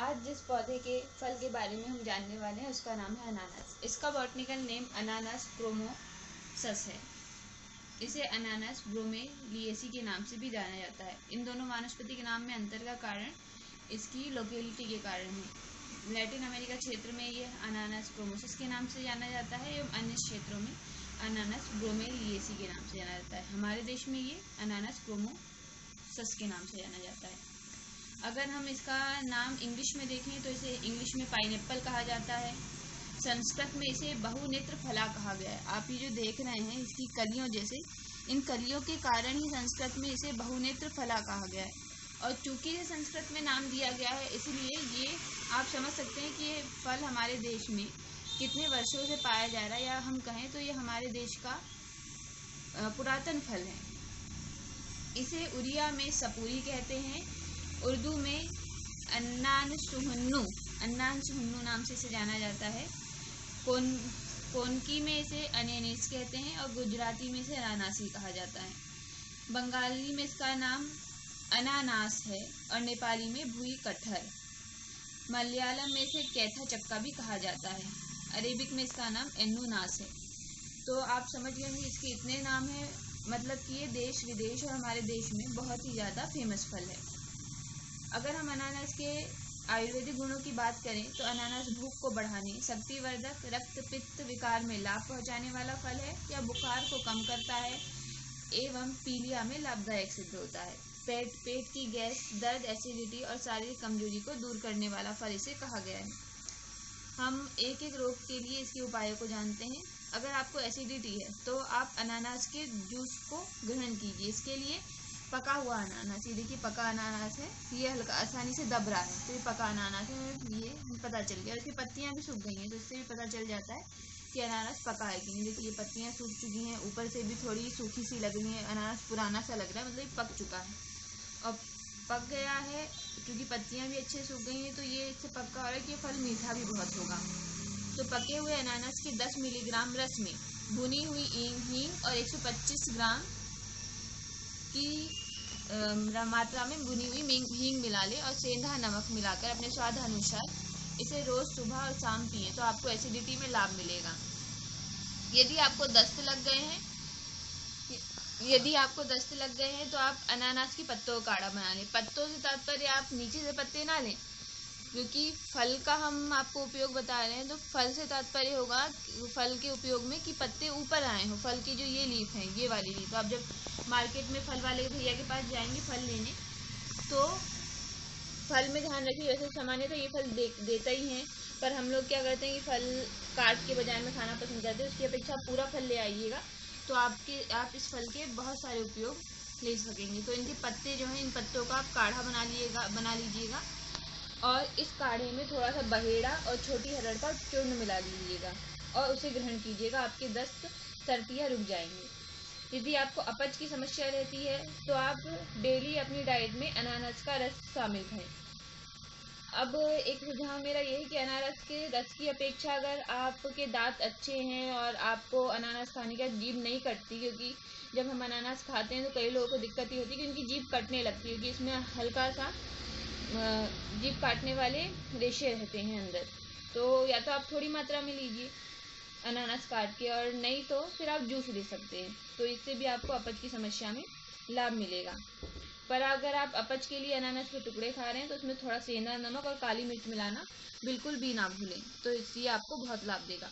आज जिस पौधे के फल के बारे में हम जानने वाले हैं उसका नाम है अनानास। इसका बॉटनिकल नेम अनानास ब्रोमोसस है। इसे अनानास ब्रोमेलिएसी के नाम से भी जाना जाता है। इन दोनों वानस्पति के नाम में अंतर का कारण इसकी लोकेलिटी के कारण है। लैटिन अमेरिका क्षेत्र में ये अनानास ब्रोमोसस के नाम से जाना जाता है एवं अन्य क्षेत्रों में अनानास ब्रोमेलिएसी के नाम से जाना जाता है। हमारे देश में ये अनानास ब्रोमोसस के नाम से जाना जाता है। अगर हम इसका नाम इंग्लिश में देखें तो इसे इंग्लिश में पाइनएप्पल कहा जाता है। संस्कृत में इसे बहुनेत्र फला कहा गया है। आप ये जो देख रहे हैं इसकी कलियों जैसे, इन कलियों के कारण ही संस्कृत में इसे बहुनेत्र फला कहा गया है। और चूंकि ये संस्कृत में नाम दिया गया है इसलिए ये आप समझ सकते हैं कि ये फल हमारे देश में कितने वर्षों से पाया जा रहा है, या हम कहें तो ये हमारे देश का पुरातन फल है। इसे उड़िया में सपूरी कहते हैं, उर्दू में अन्नानसुहुन्नु नाम से इसे जाना जाता है। कोनकी में इसे अनेनीस कहते हैं और गुजराती में इसे अनानासी कहा जाता है। बंगाली में इसका नाम अनानास है और नेपाली में भुई कटहर। मलयालम में इसे कैथा चक्का भी कहा जाता है। अरेबिक में इसका नाम एन्नुनास है। तो आप समझ गए होंगे इसके इतने नाम हैं, मतलब कि ये देश विदेश और हमारे देश में बहुत ही ज़्यादा फेमस फल है। अगर हम अनानास के आयुर्वेदिक गुणों की बात करें तो अनानास भूख को बढ़ाने, शक्तिवर्धक, रक्त पित्त विकार में लाभ पहुंचाने वाला फल है, या बुखार को कम करता है एवं पीलिया में लाभदायक सिद्ध होता है। पेट की गैस, दर्द, एसिडिटी और शारीरिक कमजोरी को दूर करने वाला फल इसे कहा गया है। हम एक एक रोग के लिए इसके उपायों को जानते हैं। अगर आपको एसिडिटी है तो आप अनानास के जूस को ग्रहण कीजिए। इसके लिए पका हुआ अनानास, ये देखिए पका अनानास है, ये हल्का आसानी से दब रहा है तो ये पका अनानास है, ये पता चल गया। इसकी पत्तियां भी सूख गई हैं तो इससे भी पता चल जाता है कि अनानास पका है कि नहीं। देखिए ये पत्तियां सूख चुकी हैं, ऊपर से भी थोड़ी सूखी सी लग रही है, अनानास पुराना सा लग रहा है, मतलब ये पक चुका है और पक गया है। क्योंकि पत्तियां भी अच्छे सूख गई हैं तो ये इससे पक्का हो रहा है कि ये फल मीठा भी बहुत होगा। तो पके हुए अनानास के 10 मिलीग्राम रस में भुनी हुई हींग और 125 ग्राम की मात्रा में भुनी हुई हींग मिला ले और सेंधा नमक मिलाकर अपने स्वाद अनुसार इसे रोज सुबह और शाम पिए तो आपको एसिडिटी में लाभ मिलेगा। यदि आपको दस्त लग गए हैं तो आप अनानास की पत्तों का काढ़ा बना लें। पत्तों से तात्पर्य आप नीचे से पत्ते ना लें, क्योंकि फल का हम आपको उपयोग बता रहे हैं तो फल से तात्पर्य होगा फल के उपयोग में कि पत्ते ऊपर आए हो। फल की जो ये लीफ है, ये वाली लीफ, आप जब मार्केट में फल वाले भैया के पास जाएंगे फल लेने तो फल में ध्यान रखिए, वैसे सामान्यतः ये फल देता ही है, पर हम लोग क्या करते हैं कि फल काट के बाजार में खाना पसंद करते हैं। उसकी अपेक्षा पूरा फल ले आइएगा तो आप इस फल के बहुत सारे उपयोग ले सकेंगे। तो इनके पत्ते जो हैं, इन पत्तों का आप काढ़ा बना लीजिएगा और इस काढ़े में थोड़ा सा बहेड़ा और छोटी हरड़ का चूर्ण मिला लीजिएगा और उसे ग्रहण कीजिएगा। आपके दस्त, सर्दियाँ रुक जाएंगी। यदि आपको अपच की समस्या रहती है तो आप डेली अपनी डाइट में अनानास का रस शामिल करें। अब एक सुझाव मेरा ये है कि अनानास के रस की अपेक्षा अगर आपके दांत अच्छे हैं और आपको अनानास खाने का जीभ नहीं कटती, क्योंकि जब हम अनानास खाते हैं तो कई लोगों को दिक्कत ही होती है कि उनकी जीभ कटने लगती है, क्योंकि इसमें हल्का सा जीभ काटने वाले रेशे रहते हैं अंदर। तो या तो आप थोड़ी मात्रा में लीजिए अनानास काट के, और नहीं तो फिर आप जूस ले सकते हैं, तो इससे भी आपको अपच की समस्या में लाभ मिलेगा। पर अगर आप अपच के लिए अनानास के टुकड़े खा रहे हैं तो उसमें थोड़ा सेंधा नमक और काली मिर्च मिलाना बिल्कुल भी ना भूलें, तो इसलिए आपको बहुत लाभ देगा।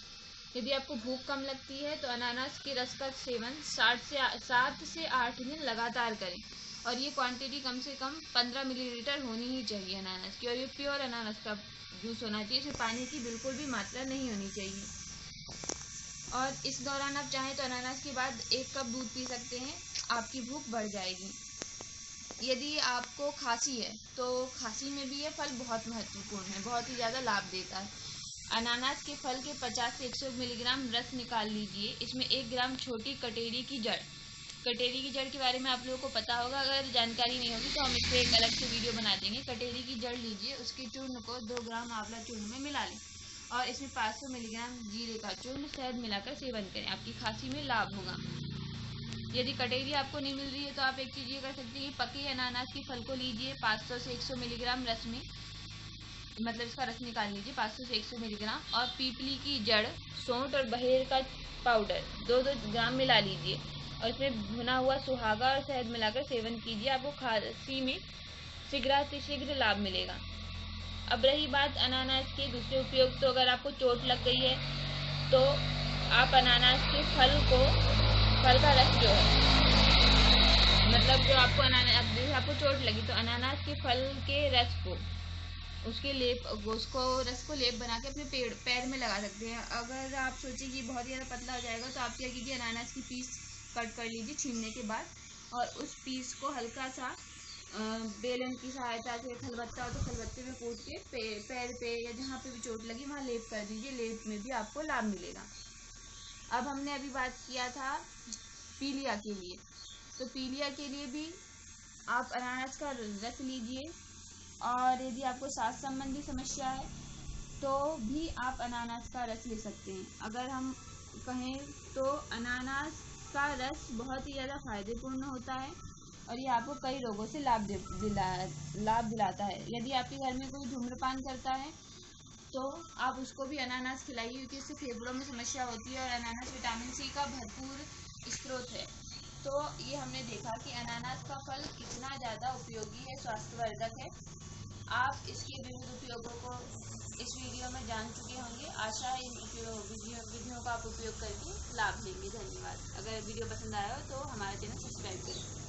यदि आपको भूख कम लगती है तो अनानास के रस का सेवन 7 से 8 दिन लगातार करें, और ये क्वांटिटी कम से कम 15 मिलीलीटर होनी ही चाहिए अनानास की, और ये प्योर अनानास का जूस होना चाहिए, इसमें पानी की बिल्कुल भी मात्रा नहीं होनी चाहिए। और इस दौरान आप चाहें तो अनानास के बाद 1 कप दूध पी सकते हैं, आपकी भूख बढ़ जाएगी। यदि आपको खांसी है तो खांसी में भी ये फल बहुत महत्वपूर्ण है, बहुत ही ज़्यादा लाभ देता है। अनानास के फल के 50 से 100 मिलीग्राम रस निकाल लीजिए। इसमें 1 ग्राम छोटी कटेरी की जड़ के बारे में आप लोगों को पता होगा, अगर जानकारी नहीं होगी तो हम इस पर एक अलग से वीडियो बना देंगे। कटेरी की जड़ लीजिए, उसके चूर्ण को 2 ग्राम आंवला चूर्ण में मिला लें और इसमें 500 मिलीग्राम जीरे का चूर्ण शहद मिलाकर सेवन करें, आपकी खांसी में लाभ होगा। यदि कटेरी आपको नहीं मिल रही है तो आप एक चीज़ ये कर सकते हैं, पके अनानास के फल को लीजिए, 500 से 100 मिलीग्राम रस में मतलब इसका रस निकाल लीजिए 500 से 100 मिलीग्राम। और पीपली की जड़, सौंठ और बहेर का पाउडर 2-2 ग्राम मिला लीजिए और इसमें भुना हुआ सुहागा और शहद मिलाकर सेवन कीजिए। आपको खांसी में शीघ्र लाभ मिलेगा। अब रही बात अनानास के दूसरे उपयोग, तो अगर आपको चोट लग गई है तो आप अनानास के फल का रस जो है, मतलब जो आपको आपको चोट लगी तो अनानास के फल के रस को रस को लेप बना के अपने पैर में लगा सकते हैं। अगर आप सोचिए कि बहुत ज़्यादा पतला हो जाएगा तो आप क्या कीजिए, अनानास की पीस कट कर लीजिए छीलने के बाद, और उस पीस को हल्का सा बेलन की सहायता से, खलबत्ता हो तो खलबत्ते में कूट के पैर पे या जहाँ पे भी चोट लगी वहाँ लेप कर दीजिए। लेप में भी आपको लाभ मिलेगा। अब हमने अभी बात किया था पीलिया के लिए, तो पीलिया के लिए भी आप अनानास का रस लीजिए। और यदि आपको सांस संबंधी समस्या है तो भी आप अनानास का रस ले सकते हैं। अगर हम कहें तो अनानास का रस बहुत ही ज़्यादा फायदेपूर्ण होता है और ये आपको कई रोगों से लाभ दिलाता है। यदि आपके घर में कोई धूम्रपान करता है तो आप उसको भी अनानास खिलाइए, क्योंकि इससे फेफड़ों में समस्या होती है और अनानास विटामिन सी का भरपूर स्रोत है। तो ये हमने देखा कि अनानास का फल कितना ज़्यादा उपयोगी है, स्वास्थ्यवर्धक है। आप इसके विविध उपयोगों को इस वीडियो में जान चुके होंगे। आशा है इन विधियों का आप उपयोग करके लाभ लेंगे। धन्यवाद। अगर वीडियो पसंद आया हो तो हमारा चैनल सब्सक्राइब करें।